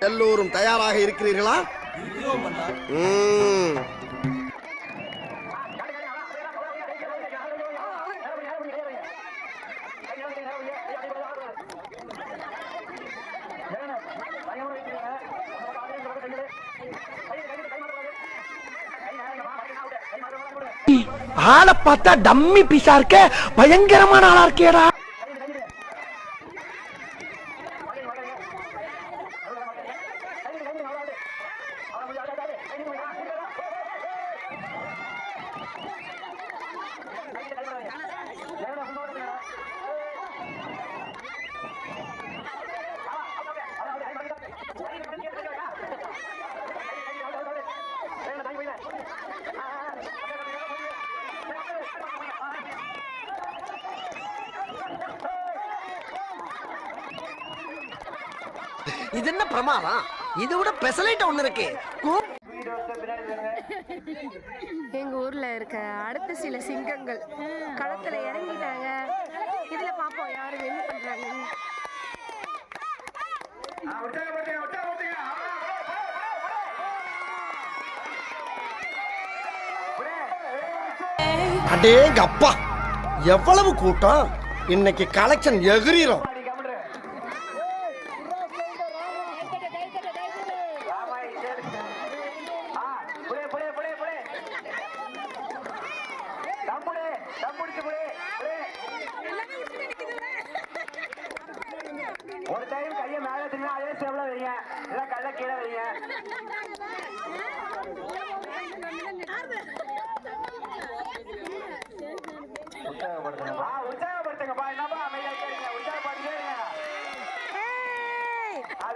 எல்லோரும் தயாராக இருக்கிறீர்களா? ஆளை பார்த்தா டம்மி பீஸா இருக்க, பயங்கரமான ஆளா இருக்கேடா. இது என்ன பிரமாதம்? இது விட பெசலைட் ஒண்ணு இருக்கு. எங்க ஊர்ல இருக்க அடுத்த சில சிங்கங்கள் களத்துல இறங்கிட்டாங்க. இதுல பாப்போம் யாரு வின் பண்றாங்க. அடேங்க அப்பா, எவ்வளவு கூட்டம்! இன்னைக்கு கலெக்ஷன் எகிரிரும். ஒரு டைம் கையை மேல தின்னா அதே ஸ்டெப்ல வைங்க, இல்ல கல்ல கீழே வைங்க. உற்சாகப்படுத்துங்கப்பா. என்னப்பா அமைதியா இருக்கீங்க? உற்சாகப்படுத்திட்டே இருங்க.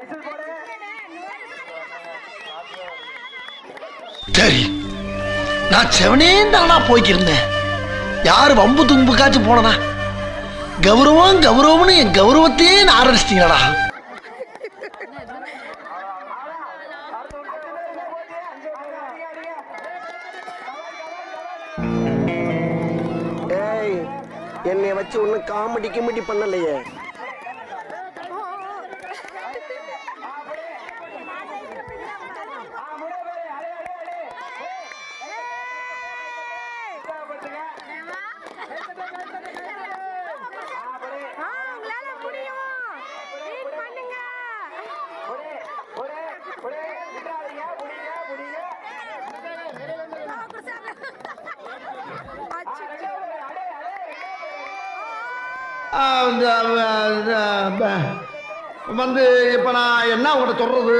விசில் போடு. சரி, நான் செவனேந்தானா போய்க்கிருந்தேன். யாரு வம்பு தும்புக்காச்சும் போனனா? கௌரவம் கௌரவம்னு என் கௌரவத்தையே ஆரம்பிச்சிட்டீங்களா? ஏய், என்னை வச்சு ஒன்னும் காமெடி கிமெடி பண்ணலையே. வந்து இப்ப நான் என்ன உங்கள்கிட்ட சொல்றது?